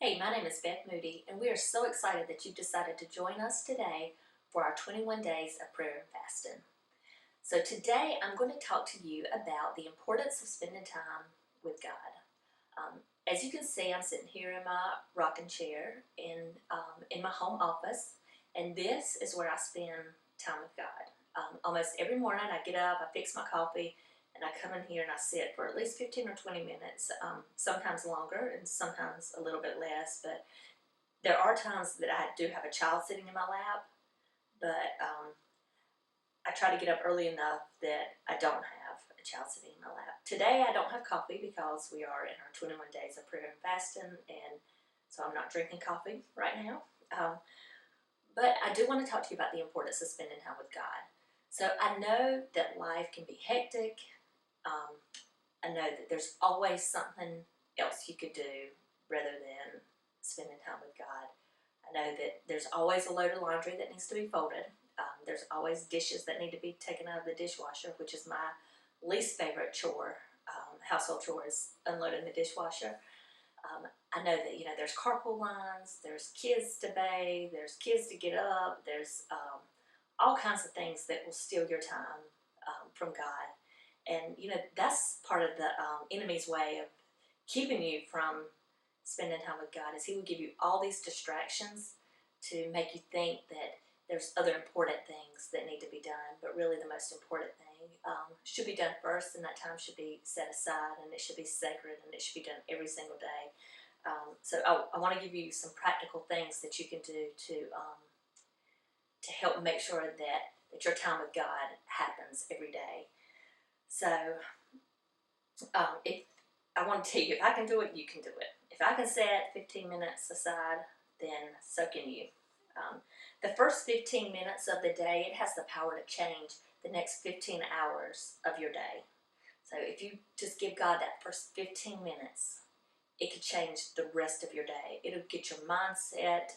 Hey, my name is Beth Moody, and we are so excited that you've decided to join us today for our 21 days of prayer and fasting. So, today I'm going to talk to you about the importance of spending time with God. As you can see, I'm sitting here in my rocking chair in my home office, and this is where I spend time with God. Almost every morning, I get up, I fix my coffee, and I come in here and I sit for at least 15 or 20 minutes, sometimes longer and sometimes a little bit less. But there are times that I do have a child sitting in my lap, but I try to get up early enough that I don't have a child sitting in my lap. Today I don't have coffee because we are in our 21 days of prayer and fasting, and so I'm not drinking coffee right now. But I do want to talk to you about the importance of spending time with God. So I know that life can be hectic. Um, I know that there's always something else you could do rather than spending time with God. I know that there's always a load of laundry that needs to be folded. There's always dishes that need to be taken out of the dishwasher, which is my least favorite chore, household chore, is unloading the dishwasher. I know that there's carpool lines, there's kids to bathe, there's kids to get up, there's all kinds of things that will steal your time from God. And that's part of the enemy's way of keeping you from spending time with God, is he will give you all these distractions to make you think that there's other important things that need to be done, but really the most important thing should be done first, and that time should be set aside, and it should be sacred, and it should be done every single day. So I want to give you some practical things that you can do to help make sure that your time with God happens every day. So if I want to tell you, if I can do it, you can do it. If I can set 15 minutes aside, then so can you. The first 15 minutes of the day, it has the power to change the next 15 hours of your day. So if you just give God that first 15 minutes, it could change the rest of your day. It'll get your mindset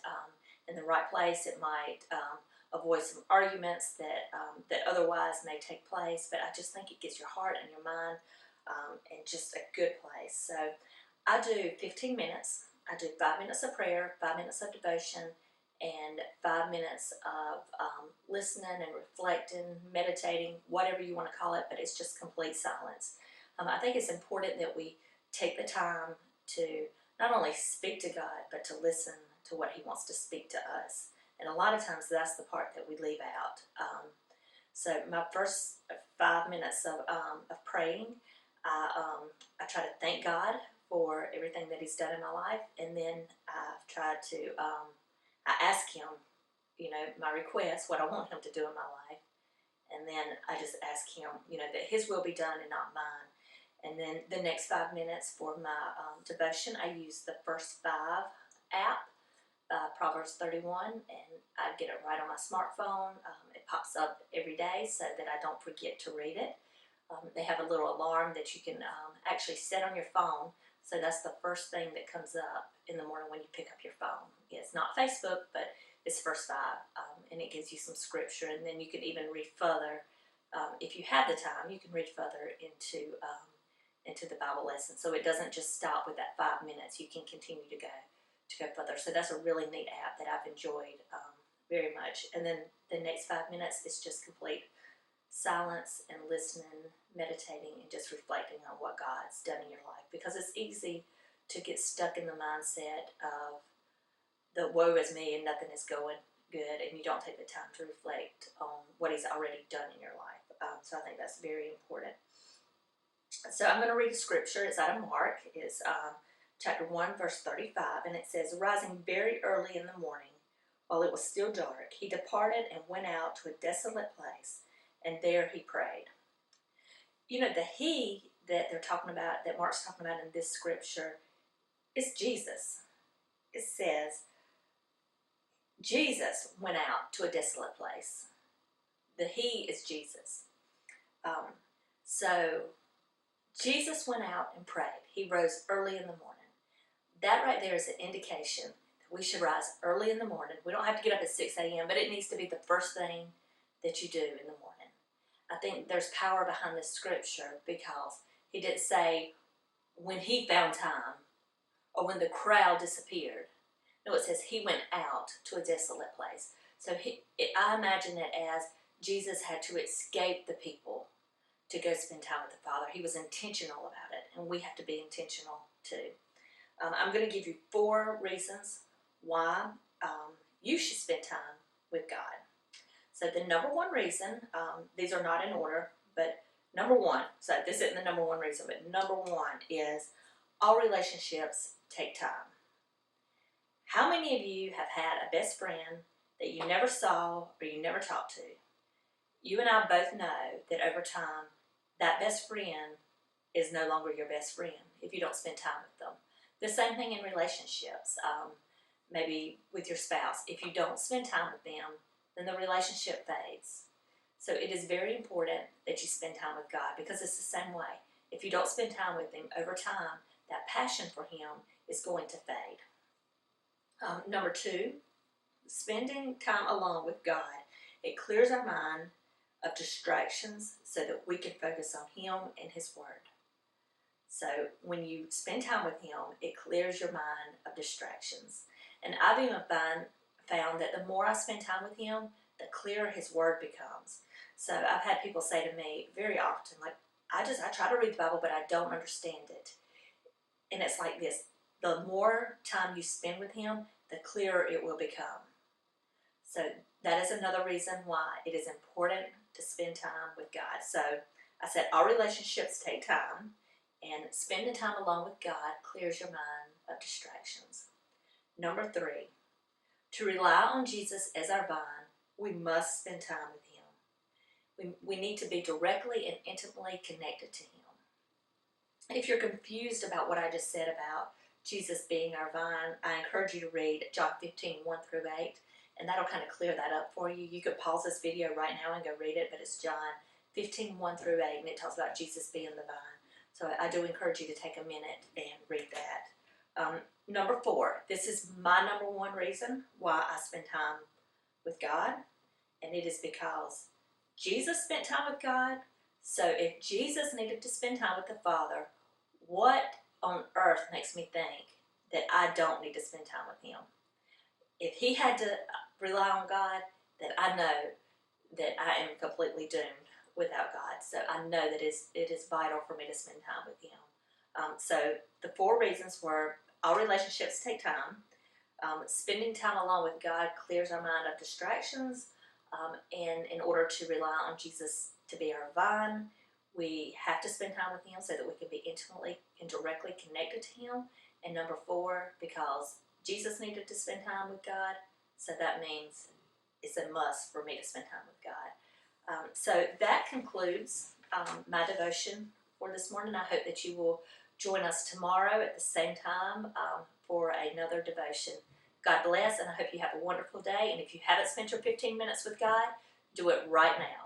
in the right place. It might avoid some arguments that otherwise may take place, but I just think it gets your heart and your mind in just a good place. So I do 15 minutes. I do 5 minutes of prayer, 5 minutes of devotion, and 5 minutes of listening and reflecting, meditating, whatever you want to call it, but it's just complete silence. I think it's important that we take the time to not only speak to God, but to listen to what he wants to speak to us. And a lot of times that's the part that we leave out. So my first 5 minutes of praying, I try to thank God for everything that he's done in my life, and then I've tried to I ask him, my request, what I want him to do in my life, and then I just ask him, that his will be done and not mine. And then the next 5 minutes for my devotion, I use the First 5 app, Proverbs 31, and I get it right on my smartphone. It pops up every day so that I don't forget to read it. They have a little alarm that you can actually set on your phone, so that's the first thing that comes up in the morning when you pick up your phone. It's not Facebook, but it's First 5, and it gives you some scripture, and then you can even read further. If you have the time, you can read further into the Bible lesson, so it doesn't just stop with that 5 minutes. You can continue to go further. So that's a really neat app that I've enjoyed very much. And then the next 5 minutes is just complete silence and listening, meditating, and just reflecting on what God's done in your life, because it's easy to get stuck in the mindset of the woe is me and nothing is going good, and you don't take the time to reflect on what he's already done in your life. So I think that's very important. So I'm going to read a scripture. It's out of Mark. It's chapter 1, verse 35, and it says, "Rising very early in the morning, while it was still dark, he departed and went out to a desolate place, and there he prayed." The he that they're talking about, that Mark's talking about in this scripture, is Jesus. It says, Jesus went out to a desolate place. The he is Jesus. So Jesus went out and prayed. He rose early in the morning. That right there is an indication that we should rise early in the morning. We don't have to get up at 6 a.m., but it needs to be the first thing that you do in the morning. I think there's power behind this scripture, because he didn't say when he found time or when the crowd disappeared. No, it says he went out to a desolate place. So I imagine it as Jesus had to escape the people to go spend time with the Father. He was intentional about it, and we have to be intentional too. I'm going to give you 4 reasons why you should spend time with God. So the number 1 reason, these are not in order, but number 1, so this isn't the number 1 reason, but number 1 is all relationships take time. How many of you have had a best friend that you never saw or you never talked to? You and I both know that over time, that best friend is no longer your best friend if you don't spend time with them. The same thing in relationships, maybe with your spouse. If you don't spend time with them, then the relationship fades. So it is very important that you spend time with God, because it's the same way. If you don't spend time with Him, over time, that passion for Him is going to fade. Number 2, spending time alone with God. It clears our mind of distractions so that we can focus on Him and His Word. So when you spend time with Him, it clears your mind of distractions. And I've even found that the more I spend time with Him, the clearer His Word becomes. So I've had people say to me very often, like, I try to read the Bible, but I don't understand it. And it's like this: the more time you spend with Him, the clearer it will become. So that is another reason why it is important to spend time with God. So I said all relationships take time, and spending time alone with God clears your mind of distractions. Number 3, to rely on Jesus as our vine, we must spend time with Him. We need to be directly and intimately connected to Him. If you're confused about what I just said about Jesus being our vine, I encourage you to read John 15, 1 through 8, and that'll kind of clear that up for you. You could pause this video right now and go read it, but it's John 15, 1 through 8, and it talks about Jesus being the vine. So I do encourage you to take a minute and read that. Number 4, this is my number 1 reason why I spend time with God, and it is because Jesus spent time with God. So if Jesus needed to spend time with the Father, what on earth makes me think that I don't need to spend time with Him? If He had to rely on God, then I know that I am completely doomed without God. So I know that it is vital for me to spend time with Him. So the 4 reasons were: all relationships take time. Spending time alone with God clears our mind of distractions. And in order to rely on Jesus to be our vine, we have to spend time with Him so that we can be intimately and directly connected to Him. And number 4, because Jesus needed to spend time with God, so that means it's a must for me to spend time with God. So that concludes my devotion for this morning. I hope that you will join us tomorrow at the same time for another devotion. God bless, and I hope you have a wonderful day. And if you haven't spent your 15 minutes with God, do it right now.